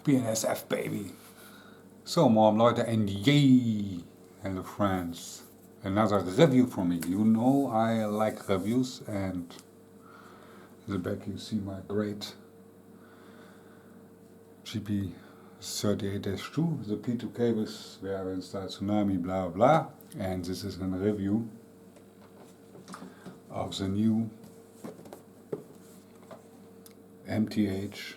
BNSF baby. So mom Leute and yay! Hello friends. Another review from me. You know I like reviews, and in the back you see my great GP38-2, the P2 cables where I installed tsunami blah blah, and this is a review of the new MTH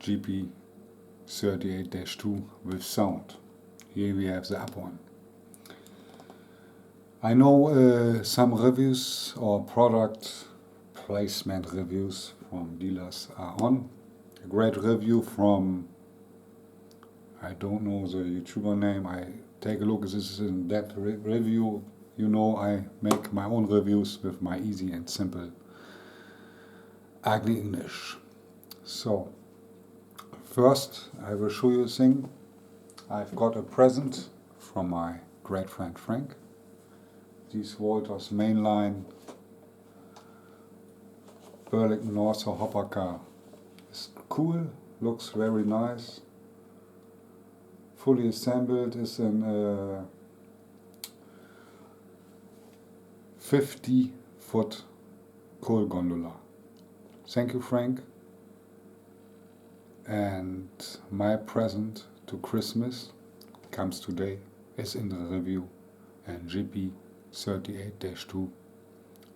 GP38-2 with sound. Here we have the up one. I know some reviews or product placement reviews from dealers are on. A great review from, I don't know the YouTuber name, I take a look, this is in depth review. You know I make my own reviews with my easy and simple ugly English. So first I will show you a thing. I've got a present from my great friend Frank. This Walters mainline Burlington North hopper car. It's cool, looks very nice. Fully assembled, is an 50-foot coal gondola. Thank you, Frank. And my present to Christmas comes today, is in the review, and GP38-2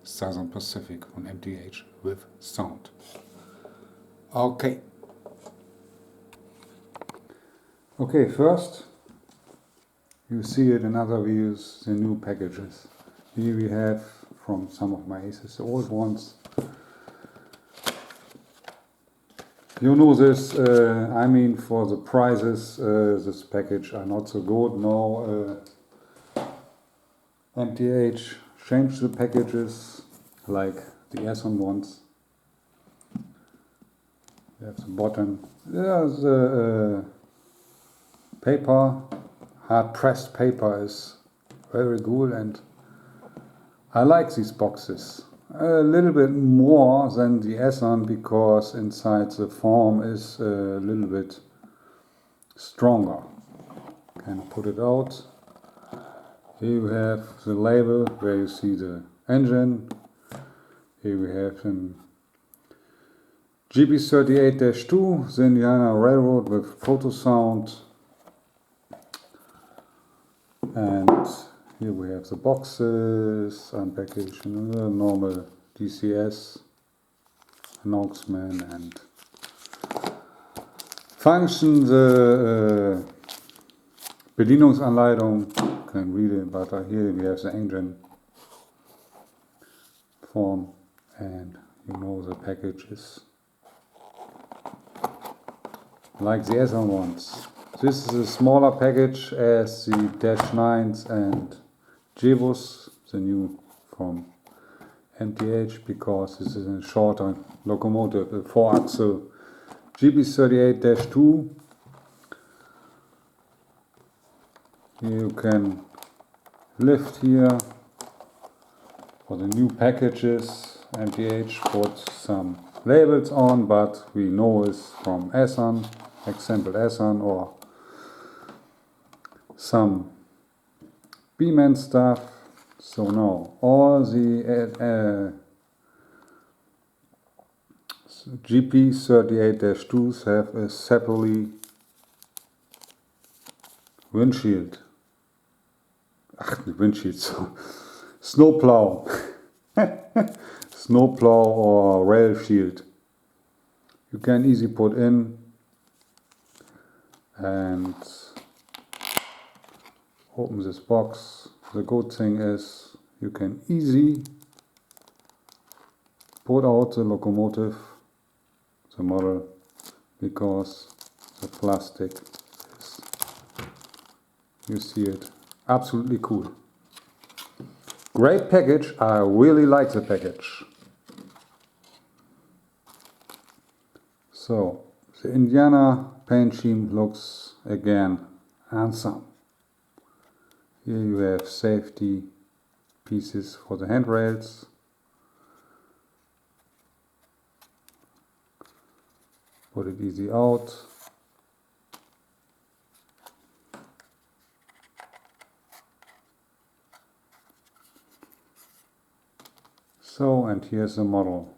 Southern Pacific on MTH with sound. Okay. Okay, first you see it in other videos, the new packages. Here we have from some of my aces, the old ones. You know this, I mean for the prices, this package are not so good. No, MTH changed the packages like the S-on ones. You have the bottom, there's the paper, hard pressed paper is very good, and I like these boxes. A little bit more than the S-on because inside the form is a little bit stronger. Can put it out. Here you have the label where you see the engine. Here we have an GP38-2, the Indiana Railroad with photo sound. And here we have the boxes, unpackaged, normal DCS announcement and function, the Bedienungsanleitung, you can read it, but here we have the engine form, and you know the package is like the S-on ones. This is a smaller package as the Dash 9s and Jebus, the new from MTH, because this is a shorter locomotive, a 4-axle GP38-2. You can lift here for the new packages. MTH put some labels on, but we know it's from S-on, example S-on, or some B-man stuff. So now all the GP38-2s have a separately windshield. Snowplow. Snowplow or rail shield. You can easily put in and open this box. The good thing is you can easily put out the locomotive, the model, because the plastic is, you see it, absolutely cool. Great package, I really like the package. So the Indiana paint scheme looks again handsome. Here you have safety pieces for the handrails. put it easy out. So, and here's the model.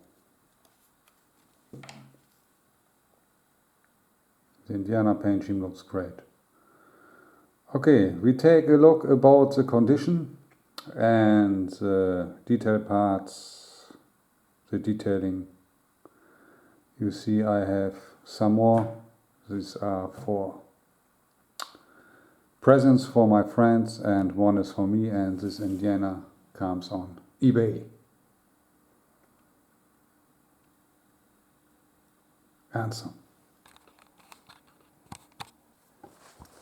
The Indiana paint scheme looks great. Okay, we take a look about the condition and the detail parts, the detailing. You see I have some more. These are for presents for my friends and one is for me, and this Indiana comes on eBay. Answer.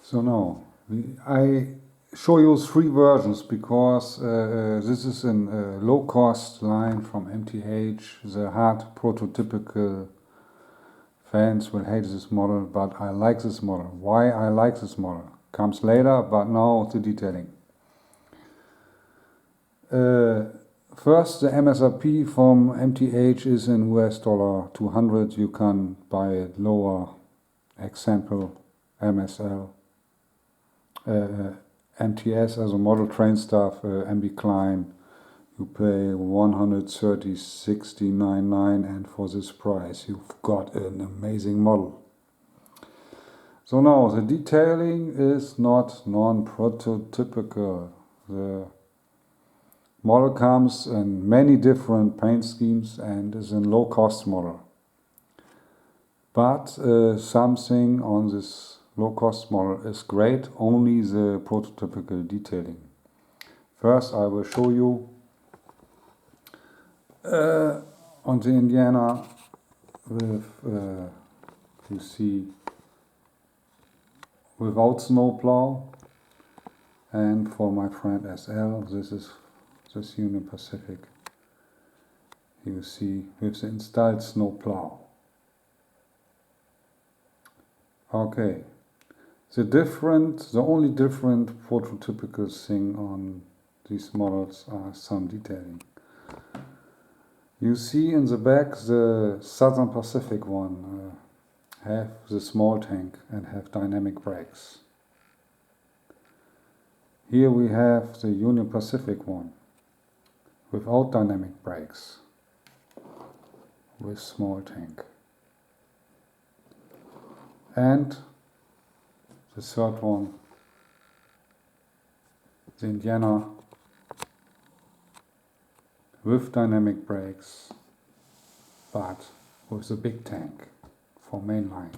So now, I show you 3 versions because this is a low-cost line from MTH. The hard prototypical fans will hate this model, but I like this model. Why I like this model comes later, but now the detailing. First, the MSRP from MTH is in US dollar 200. You can buy it lower. Example, MSL. MTS as a model train stuff, MB Klein, you pay 130.69, and for this price you've got an amazing model. So now the detailing is not non-prototypical. The model comes in many different paint schemes and is a low-cost model. But something on this low-cost model is great, only the prototypical detailing. First I will show you on the Indiana with, you see, without snowplow, and for my friend SL, this is this Union Pacific. You see with the installed snowplow. Okay. The only different prototypical thing on these models are some detailing. You see in the back the Southern Pacific one have the small tank and have dynamic brakes. Here we have the Union Pacific one without dynamic brakes with small tank. And the third one, the Indiana with dynamic brakes, but with a big tank for mainline.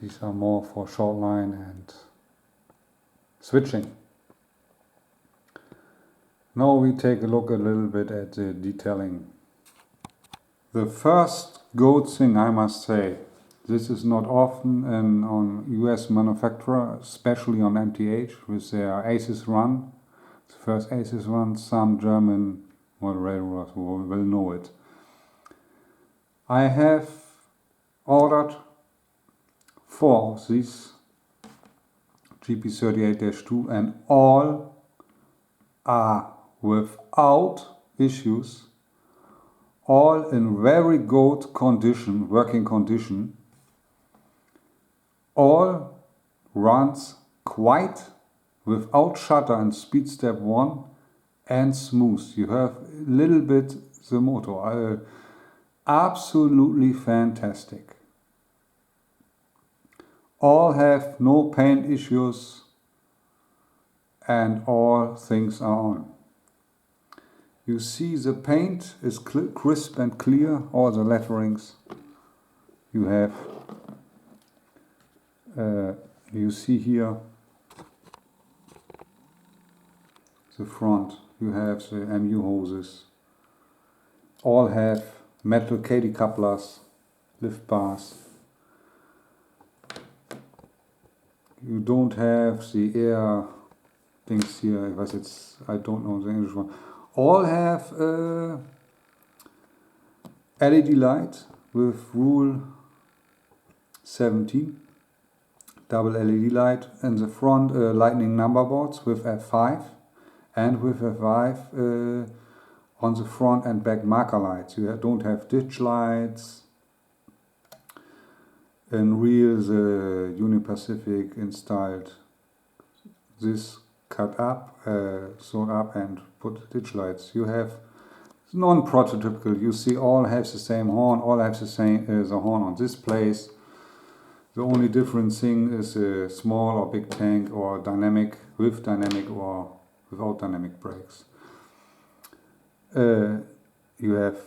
These are more for short line and switching. Now we take a look a little bit at the detailing. The first good thing I must say, this is not often on US manufacturer, especially on MTH with their ACES run. The first ACES run, some German railroads will know it. I have ordered 4 of these GP38-2 and all are without issues, all in very good condition, working condition. All runs quite without shutter and speed step 1 and smooth. You have a little bit the motor. Absolutely fantastic. All have no paint issues and all things are on. You see the paint is crisp and clear, all the letterings. You have you see here the front, you have the MU hoses, all have metal KD couplers, lift bars. You don't have the air things here, I don't know the English one. All have LED light with rule 17. Double LED light in the front, lightning number boards with F5 and with F5 on the front and back marker lights. You don't have ditch lights. In real, the Union Pacific installed this cut up, sewn up and put ditch lights. You have non-prototypical. You see all have the same horn, all have the same the horn on this place. The only different thing is a small or big tank or dynamic, with dynamic or without dynamic brakes. You have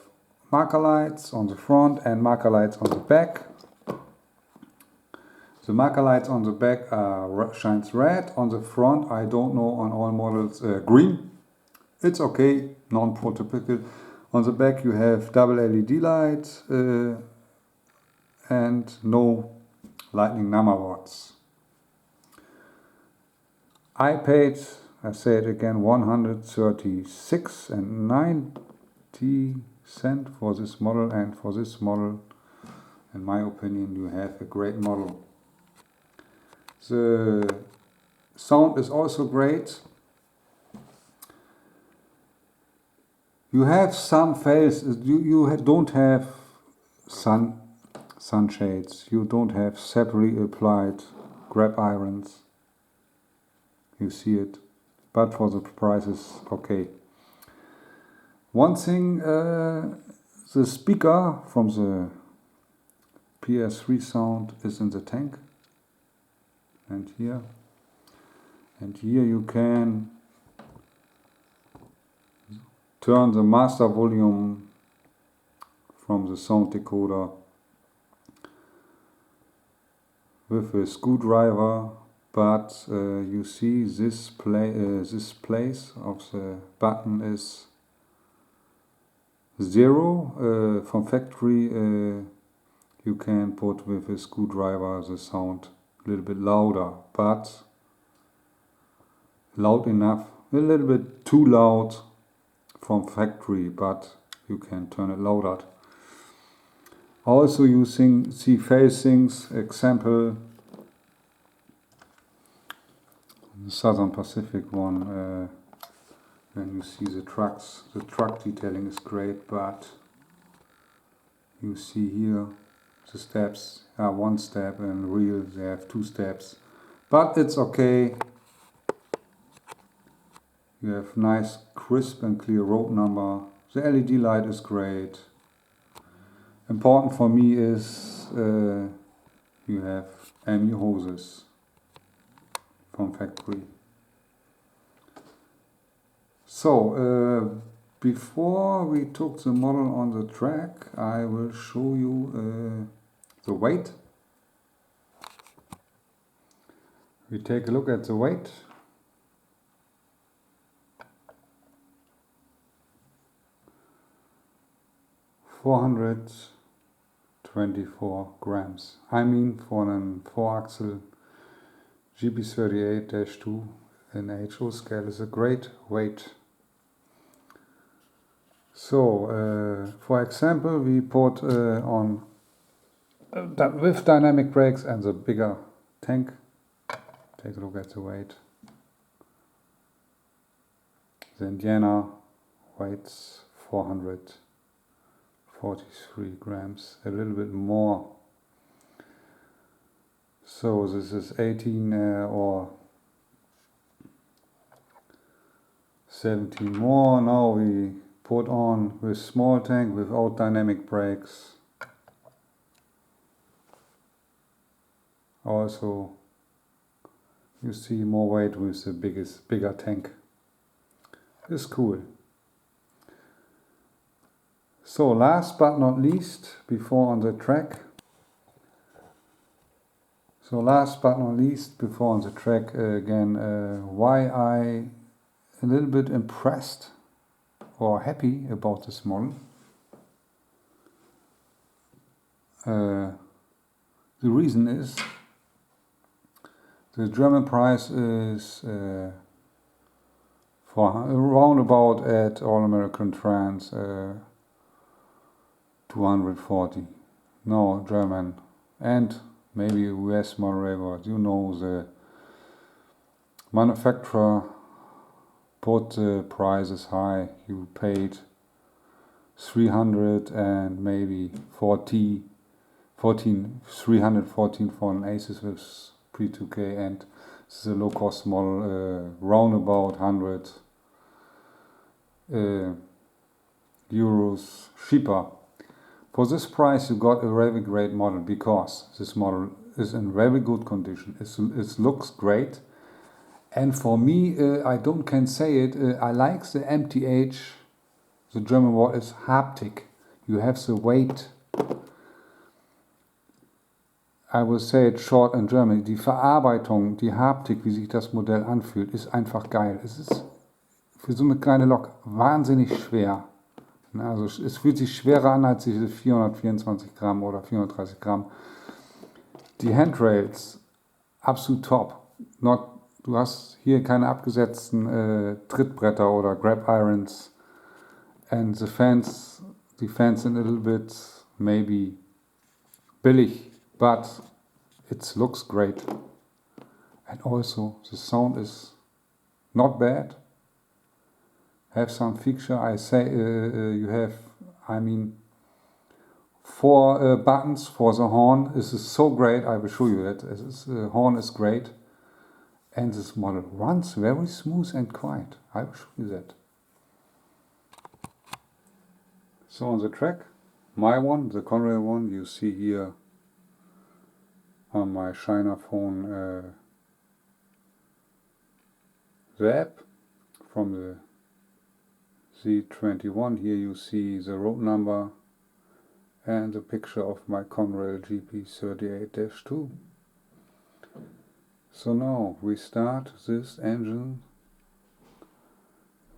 marker lights on the front and marker lights on the back. The marker lights on the back shines red. On the front, I don't know on all models, green. It's okay, non-prototypical. On the back you have double LED lights and no lightning number boards. I paid, I say it again, 136.90 for this model, and for this model, in my opinion, you have a great model. The sound is also great. You have some fails. You don't have sunshades. You don't have separately applied grab irons. You see it, but for the price is okay. One thing, the speaker from the PS3 sound is in the tank, and here you can turn the master volume from the sound decoder with a screwdriver, but you see this place of the button is 0. From factory you can put with a screwdriver the sound a little bit louder, but loud enough, a little bit too loud from factory, but you can turn it louder. Also you see facings, example the Southern Pacific one, when you see the trucks, the truck detailing is great, but you see here the steps are one step, and real they have 2 steps, but it's okay. You have nice crisp and clear road number. The LED light is great. Important for me is you have ME hoses from factory. So before we took the model on the track, I will show you the weight. We take a look at the weight. (424 grams). I mean, for an 4-axle GP38-2 in HO scale is a great weight. So, for example, we put on with dynamic brakes and the bigger tank. Take a look at the weight. The Indiana weighs 443 grams, a little bit more. So this is 18 or 17 more. Now we put on with small tank without dynamic brakes. Also you see more weight with the bigger tank. It's cool. So last but not least, before on the track. Again, why I a little bit impressed or happy about this model. The reason is the German price is for around about at All American Trans 240. No, German and maybe US model, you know, the manufacturer put the prices high. You paid 300 and maybe 40 314 for an Asus with pre-2K, and this is a low-cost model, round about 100 euros cheaper. For this price you got a very great model, because this model is in very good condition. It looks great, and for me, I can say it, I like the MTH. The German word is haptic. You have the weight. I will say it short in German. Die Verarbeitung, die Haptik, wie sich das Modell anfühlt, ist einfach geil. Es ist für so eine kleine Lok wahnsinnig schwer. Also es fühlt sich schwerer an als diese 424 Gramm oder 430 Gramm. Die Handrails, absolut top. Du hast hier keine abgesetzten Trittbretter oder Grab Irons. And the fans sind a little bit maybe billig, but it looks great. And also the sound is not bad. Have some feature. I say you have, 4 buttons for the horn. This is so great. I will show you that. The horn is great, and this model runs very smooth and quiet. I will show you that. So on the track, my one, the Conrail one, you see here on my Shiner phone the app from the Z21. Here you see the road number and the picture of my Conrail GP38-2. So now we start this engine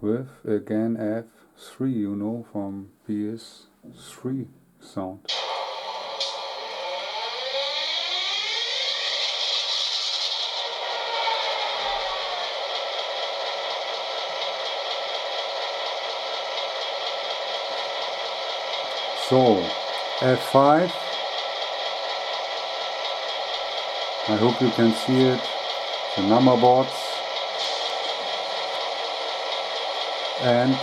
with again F3, you know, from PS3 sound. So, F5, I hope you can see it, the number boards, and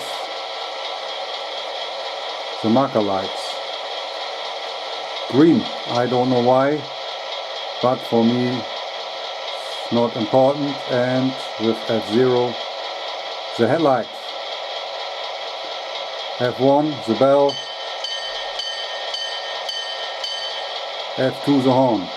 the marker lights. Green, I don't know why, but for me it's not important. And with F0, the headlights. F1, the bell. F2, the horn.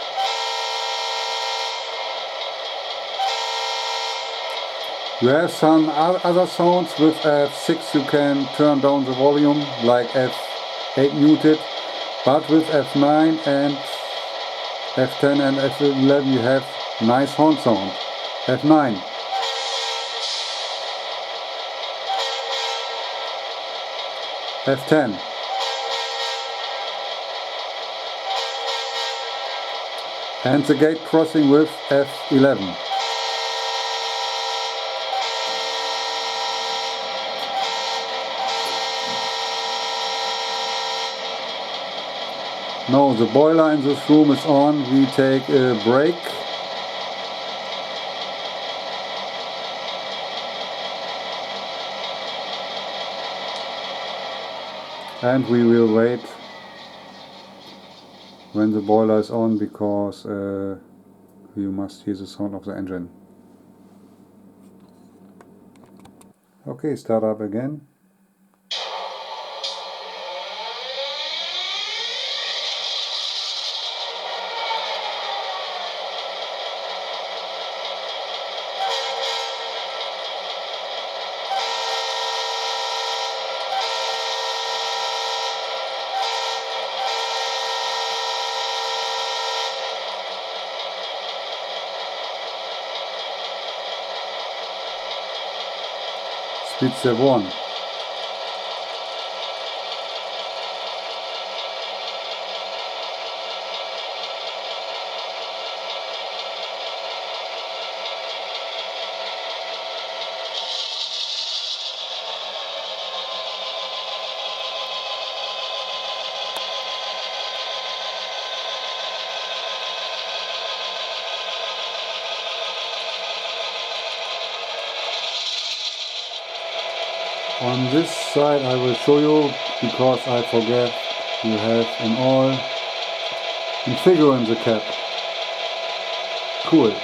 You have some other sounds. With F6 you can turn down the volume, like F8 muted, but with F9 and F10 and F11 you have nice horn sound. F9. F10. And the gate crossing with F11. Now the boiler in this room is on. We take a break. And we will wait when the boiler is on, because you must hear the sound of the engine. Okay, start up again. Speed step 1. On this side I will show you, because I forget, you have in all and figure in the cap. Cool.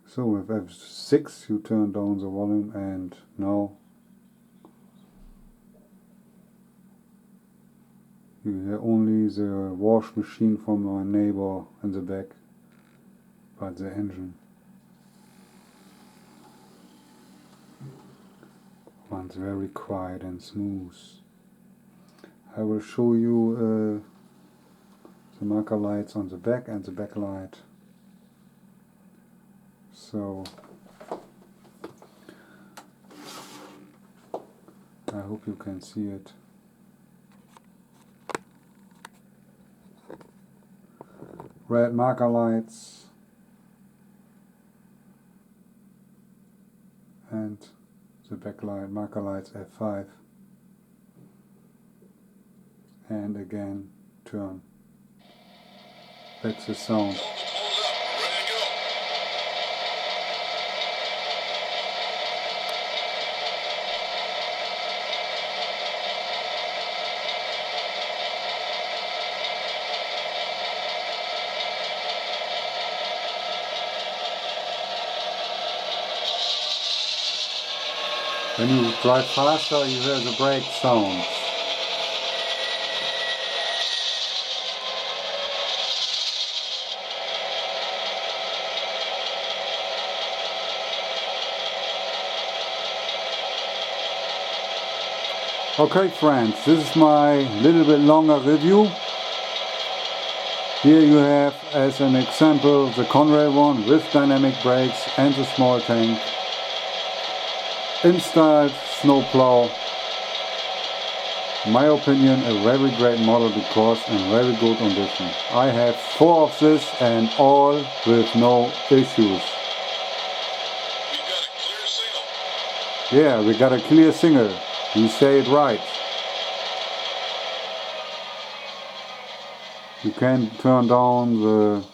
So with F6 you turn down the volume, and now you hear only the wash machine from my neighbor in the back, but the engine runs very quiet and smooth. I will show you the marker lights on the back and the backlight. So I hope you can see it. Red marker lights and the backlight marker lights F5, and again turn. That's the sound. When you drive faster, you hear the brake sounds. Okay friends, this is my little bit longer review. Here you have as an example the Conrail one with dynamic brakes and the small tank. Installed snowplow. In my opinion, a very great model because in very good condition. I have 4 of this and all with no issues. We got a clear signal. Yeah, we got a clear signal. You say it right. You can turn down the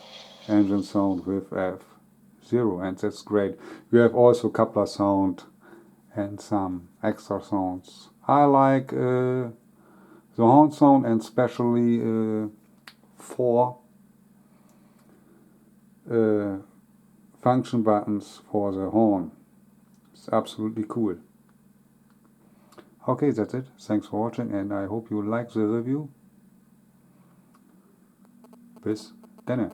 engine sound with F0 and that's great. You have also coupler sound and some extra sounds. I like the horn sound, and especially 4 function buttons for the horn. It's absolutely cool. Okay, that's it. Thanks for watching and I hope you like the review. Bis denne.